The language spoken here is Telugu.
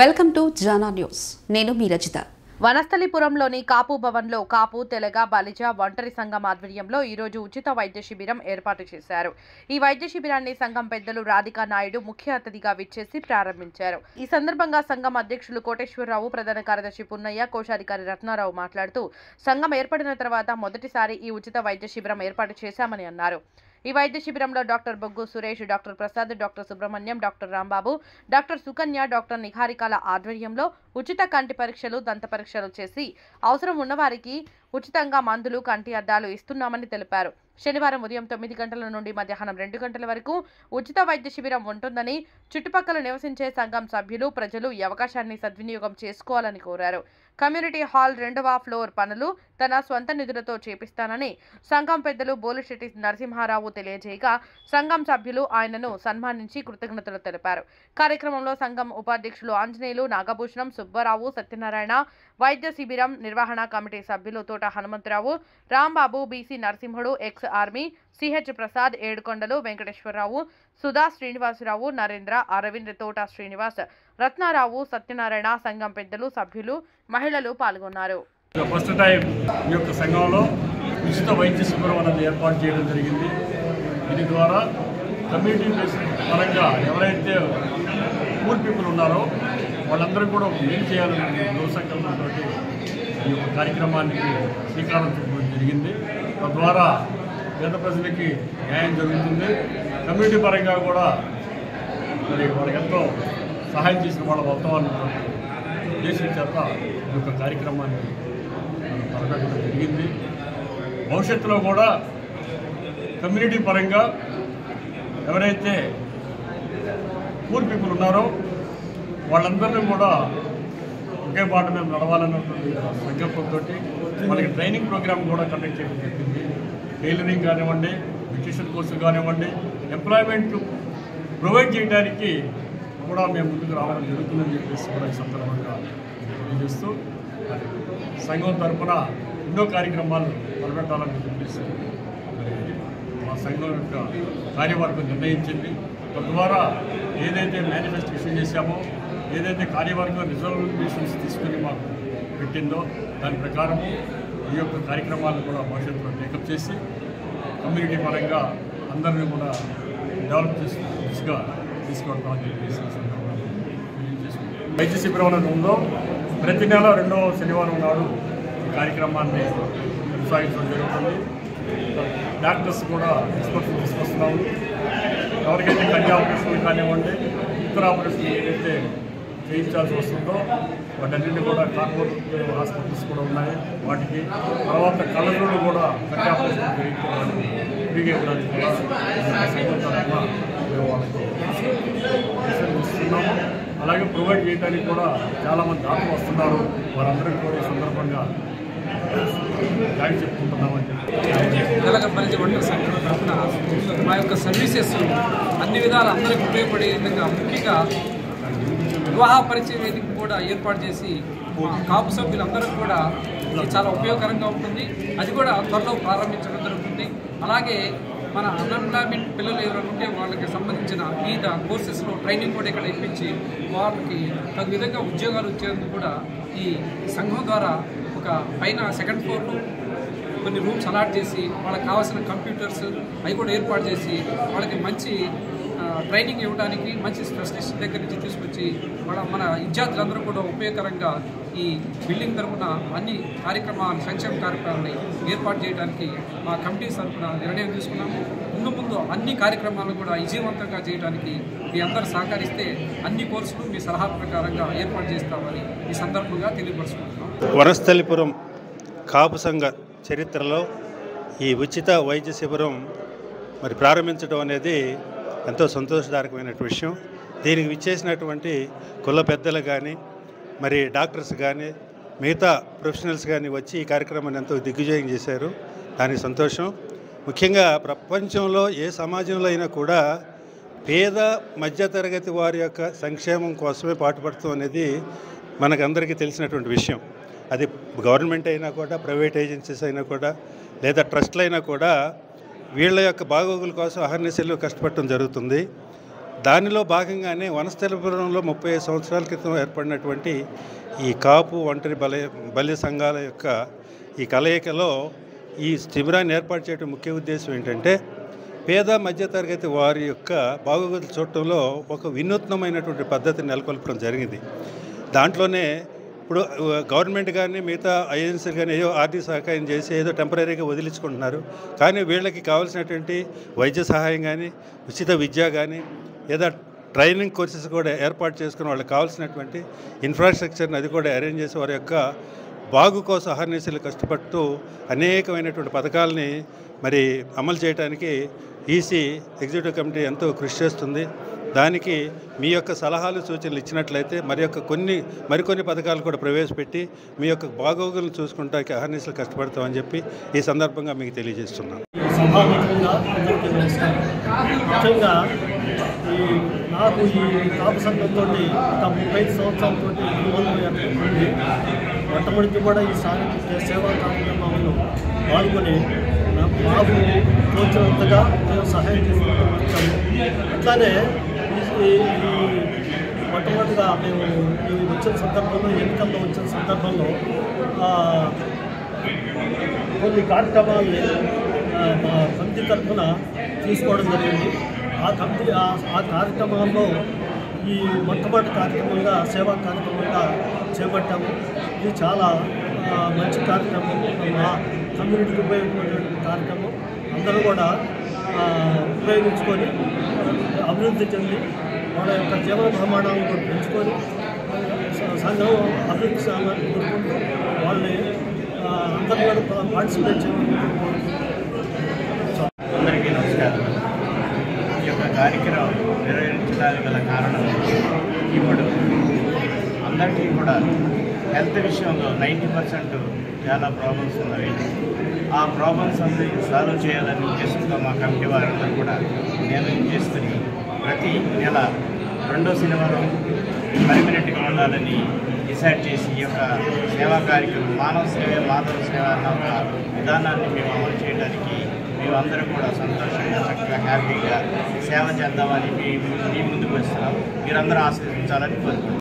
Welcome to Jana news. నేను మీ రజిత. వనస్థలిపురంలోని కాపు భవన్లో కాపు తెలగ బలిజ ఒంటరి సంఘం ఆధ్వర్యంలో ఈరోజు ఉచిత వైద్య శిబిరం ఏర్పాటు చేశారు. ఈ వైద్య శిబిరాన్ని సంఘం పెద్దలు రాధికా నాయుడు ముఖ్య అతిథిగా విచ్చేసి ప్రారంభించారు. ఈ సందర్భంగా సంఘం అధ్యక్షులు కోటేశ్వరరావు, ప్రధాన కార్యదర్శి పున్నయ్య, కోశాధికారి రత్నారావు మాట్లాడుతూ సంఘం ఏర్పడిన తర్వాత మొదటిసారి ఈ ఉచిత వైద్య శిబిరం ఏర్పాటు చేశామని అన్నారు. ఈ వైద్య శిబిరంలో doctor Boggu Suresh, doctor Prasad, doctor Subrahmanyam, doctor Rambabu, doctor Sukanya, doctor నిహారికల ఆధ్వర్యంలో ఉచిత కంటి పరీక్షలు, దంత పరీక్షలు చేసి అవసరం ఉన్నవారికి ఉచితంగా మందులు, కంటి అద్దాలు ఇస్తున్నామని తెలిపారు. శనివారం ఉదయం 9 గంటల నుండి మధ్యాహ్నం 2 గంటల వరకు ఉచిత వైద్య శిబిరం ఉంటుందని, చుట్టుపక్కల నివసించే సంఘం సభ్యులు, ప్రజలు ఈ అవకాశాన్ని సద్వినియోగం చేసుకోవాలని కోరారు. కమ్యూనిటీ హాల్ 2వ ఫ్లోర్ పనులు తన స్వంత నిధులతో చేపిస్తానని సంఘం పెద్దలు బోలిశెట్టి నరసింహారావు తెలియజేయగా, సంఘం సభ్యులు ఆయనను సన్మానించి కృతజ్ఞతలు తెలిపారు. కార్యక్రమంలో సంఘం ఉపాధ్యక్షులు ఆంజనేయులు, నాగభూషణం, సుబ్బారావు, సత్యనారాయణ, వైద్య శిబిరం నిర్వహణ కమిటీ సభ్యులు తోట హనుమంతరావు, రాంబాబు, బీసీ నరసింహుడు, ఎక్స్ ఆర్మీ, సిహెచ్ ప్రసాద్, ఏడుకొండలు, వెంకటేశ్వరరావు, సుధా శ్రీనివాసరావు, నరేంద్ర, అరవింద్, తోట శ్రీనివాస్, రత్నారావు, సత్యనారాయణ, సంఘం పెద్దలు, సభ్యులు, మహిళలు పాల్గొన్నారు. ఫస్ట్ టైం ఈ యొక్క సంఘంలో ఉచిత వైద్య శిబిరం అనేది ఏర్పాటు చేయడం జరిగింది. దీని ద్వారా కమ్యూనిటీ బేస్డ్ పరంగా ఎవరైతే పూర్ పీపుల్ ఉన్నారో వాళ్ళందరూ కూడా మేలు చేయాలనే సంకల్పంతో ఈ యొక్క కార్యక్రమానికి శ్రీకారం చుట్టడం జరిగింది. తద్వారా పేద ప్రజలకి న్యాయం జరుగుతుంది. కమ్యూనిటీ పరంగా కూడా మరి వాళ్ళకి ఎంతో సహాయం చేసిన వాళ్ళ అవుతామన్నటువంటి ఉద్దేశం చేత ఈ యొక్క కార్యక్రమాన్ని తలపెట్టడం జరిగింది. భవిష్యత్తులో కూడా కమ్యూనిటీ పరంగా ఎవరైతే పూర్ పీపుల్ ఉన్నారో వాళ్ళందరినీ కూడా ఒకే బాట మీద నడవాలన్నటువంటి సంకల్పంతో వాళ్ళకి ట్రైనింగ్ ప్రోగ్రామ్ కూడా కండక్ట్ చేయడం జరిగింది. టైలరింగ్ కానివ్వండి, బ్యూటిషియన్ కోర్సులు కానివ్వండి, ఎంప్లాయ్మెంట్ ప్రొవైడ్ చేయడానికి కూడా మేము ముందుకు రావడం జరుగుతుందని చెప్పేసి కూడా ఈ సందర్భంగా తెలియజేస్తూ సంఘం తరఫున ఎన్నో కార్యక్రమాలు మొదలుపెట్టాలని చెప్పేసి మా సంఘం యొక్క కార్యవర్గం నిర్ణయించింది. తద్వారా ఏదైతే మేనిఫెస్టో ఇష్యూ చేశామో, ఏదైతే కార్యవర్గం రిజర్వేషన్స్ తీసుకుని మాకు పెట్టిందో దాని ప్రకారం ఈ యొక్క కార్యక్రమాలను కూడా భవిష్యత్తులో టేకప్ చేసి కమ్యూనిటీ పరంగా అందరినీ కూడా డెవలప్ చేసి దిశగా తీసుకొడతామని చెప్పేసి వైద్య శిబిరం అనేది ఉందో ప్రతి నెల 2వ శనివారం నాడు ఈ కార్యక్రమాన్ని కొనసాగించడం జరుగుతుంది. డాక్టర్స్ కూడా ఎక్స్పర్ట్స్ తీసుకొస్తున్నాము. ఎవరికైతే కంటి ఆపరేషన్లు కానివ్వండి, ఇతర ఆపరేషన్లు ఏదైతే చేయించాల్సి వస్తుందో వాటన్నింటినీ కూడా కార్పొరేట్ హాస్పిటల్స్ కూడా ఉన్నాయి. వాటికి తర్వాత కళ్ళజోళ్ళు కూడా కంటి ఆపరేషన్ చేయించుకోవడానికి ఫ్రీగా ఇవ్వడానికి కూడా సంఘం తరఫున మేము వాళ్ళకి ఇస్తున్నాము. అలాగే ప్రొవైడ్ చేయడానికి కూడా చాలామంది దాతలు వస్తున్నారు. వారందరికీ కూడా ఈ సందర్భంగా థ్యాంక్స్ చెప్పుకుంటున్నామని చెప్పి తెలంగాణ బలిజ ఒంటరి సంఘం తరఫున మా యొక్క సర్వీసెస్ అన్ని విధాలు అందరికీ ఉపయోగపడే విధంగా ముఖ్యంగా వివాహ పరిచయ వేదిక కూడా ఏర్పాటు చేసి మా కాపు సభ్యులందరూ కూడా చాలా ఉపయోగకరంగా ఉంటుంది. అది కూడా త్వరలో ప్రారంభించడం జరుగుతుంది. అలాగే మన అన్ఎంప్లాయ్మెంట్ పిల్లలు ఎవరైనా ఉంటే వాళ్ళకి సంబంధించిన వివిధ కోర్సెస్లో ట్రైనింగ్ కూడా ఇక్కడ ఇప్పించి వాళ్ళకి తగు విధంగా ఉద్యోగాలు వచ్చేందుకు కూడా ఈ సంఘం ద్వారా ఒక పైన 2nd ఫ్లోర్లో కొన్ని రూమ్స్ అలాట్ చేసి వాళ్ళకి కావాల్సిన కంప్యూటర్స్ అవి కూడా ఏర్పాటు చేసి వాళ్ళకి మంచి ట్రైనింగ్ ఇవ్వడానికి మంచి స్పెషలిస్ట్ దగ్గర నుంచి తీసుకొచ్చి మన విద్యార్థులందరూ కూడా ఉపయోగకరంగా ఈ బిల్డింగ్ తరఫున అన్ని కార్యక్రమాలు, సంక్షేమ కార్యక్రమాలని ఏర్పాటు చేయడానికి మా కమిటీ తరఫున నిర్ణయం తీసుకున్నాము. ముందు అన్ని కార్యక్రమాలను కూడా విజయవంతంగా చేయడానికి మీ అందరూ సహకరిస్తే అన్ని కోర్సులు మీ సలహా ప్రకారంగా ఏర్పాటు చేస్తామని ఈ సందర్భంగా తెలియపరుచుకుంటున్నాం. వనస్థలిపురం కాపు సంఘ చరిత్రలో ఈ ఉచిత వైద్య శిబిరం మరి ప్రారంభించడం అనేది ఎంతో సంతోషదాయకమైన విషయం. దీనికి విచ్చేసినటువంటి కుల పెద్దలు కానీ, మరి డాక్టర్స్ కానీ, మిగతా ప్రొఫెషనల్స్ కానీ వచ్చి ఈ కార్యక్రమాన్ని ఎంతో దిగ్విజయం చేశారు. దానికి సంతోషం. ముఖ్యంగా ప్రపంచంలో ఏ సమాజంలో అయినా కూడా పేద మధ్యతరగతి వారి యొక్క సంక్షేమం కోసమే పాటుపడతాం అనేది మనకందరికీ తెలిసినటువంటి విషయం. అది గవర్నమెంట్ అయినా కూడా, ప్రైవేట్ ఏజెన్సీస్ అయినా కూడా, లేదా ట్రస్ట్లు అయినా కూడా వీళ్ళ యొక్క బాగోగుల కోసం అహర్నిశలు కష్టపడటం జరుగుతుంది. దానిలో భాగంగానే వనస్థలిపురంలో 35 సంవత్సరాల క్రితం ఏర్పడినటువంటి ఈ కాపు ఒంటరి బల్య సంఘాల యొక్క ఈ కలయికలో ఈ శిబిరాన్ని ఏర్పాటు చేయడం ముఖ్య ఉద్దేశం ఏంటంటే పేద మధ్యతరగతి వారి యొక్క బాగోగులు చూడటంలో ఒక వినూత్నమైనటువంటి పద్ధతిని నెలకొల్పడం జరిగింది. దాంట్లోనే ఇప్పుడు గవర్నమెంట్ కానీ మిగతా ఏజెన్సీలు కానీ ఏదో ఆర్థిక సహాయం చేసి ఏదో టెంపరీగా వదిలించుకుంటున్నారు. కానీ వీళ్ళకి కావాల్సినటువంటి వైద్య సహాయం కానీ ఉచిత విద్య కానీ లేదా ట్రైనింగ్ కోర్సెస్ కూడా ఏర్పాటు చేసుకుని వాళ్ళకి కావాల్సినటువంటి ఇన్ఫ్రాస్ట్రక్చర్ని అది కూడా అరేంజ్ చేసి వారి యొక్క బాగు కోసం అహర్నిశలు కష్టపడుతూ అనేకమైనటువంటి పథకాలని మరి అమలు చేయడానికి ఈసీ ఎగ్జిక్యూటివ్ కమిటీ ఎంతో కృషి చేస్తుంది. దానికి మీ యొక్క సలహాలు సూచనలు ఇచ్చినట్లయితే మరికొన్ని పథకాలు కూడా ప్రవేశపెట్టి మీ యొక్క బాగోగులను చూసుకుంటానికి అహర్నిశలు కష్టపడతామని చెప్పి ఈ సందర్భంగా మీకు తెలియజేస్తున్నాను. ముఖ్యంగా నాకు ఈ కాపు సంఘంతో ఒక 35 సంవత్సరాలతో ఉంది. మొట్టమొదటి కూడా ఈ సాంఘిక సేవా కార్యక్రమంలో పాల్గొని మాకు తోచినంతగా మేము సహాయం చేసుకుంటూ వచ్చాము. అట్లానే ఈ మొట్టమొదటిగా మేము ఈ వచ్చిన సందర్భంలో ఎన్నికల్లో వచ్చిన సందర్భంలో కొన్ని కార్యక్రమాలని మా కమిటీ తరఫున తీసుకోవడం జరిగింది. ఆ కార్యక్రమాల్లో ఈ మొట్టమొదటి కార్యక్రమంగా సేవా కార్యక్రమంగా చేపట్టాము. ఇది చాలా మంచి కార్యక్రమం, మా కమ్యూనిటీకి ఉపయోగపడేటువంటి కార్యక్రమం. అందరూ కూడా ఉపయోగించుకొని అభివృద్ధి చెంది వాళ్ళ యొక్క జీవన ప్రమాణాలను కూడా పెంచుకొని సంఘం అభివృద్ధి కోరుకుంటూ వాళ్ళని అందరూ కూడా పార్టిసిపేట్ చేయడం. అందరికీ నమస్కారం. ఈ యొక్క కార్యక్రమం నిర్వహించడానికి గల కారణం ఇప్పుడు అందరికీ కూడా హెల్త్ విషయంలో 90% చాలా ప్రాబ్లమ్స్ ఉన్నవి. ఆ ప్రాబ్లమ్స్ అన్ని సాల్వ్ చేయాలని ఉద్దేశంతో మా కమిటీ వారందరూ కూడా నిర్ణయం చేసుకుని ప్రతి నెల 2వ శనివారం పర్మనెంట్గా ఉండాలని డిసైడ్ చేసి ఈ యొక్క సేవా కార్యక్రమం మానవ సేవ మాధవ సేవ అన్న ఒక విధానాన్ని మేము అమలు చేయడానికి మేమందరం కూడా సంతోషంగా చక్కగా హ్యాపీగా సేవ చేద్దామని మీ ముందుకు వస్తున్నాం. మీరందరూ ఆశీర్వదించాలని కోరుకుంటున్నాం.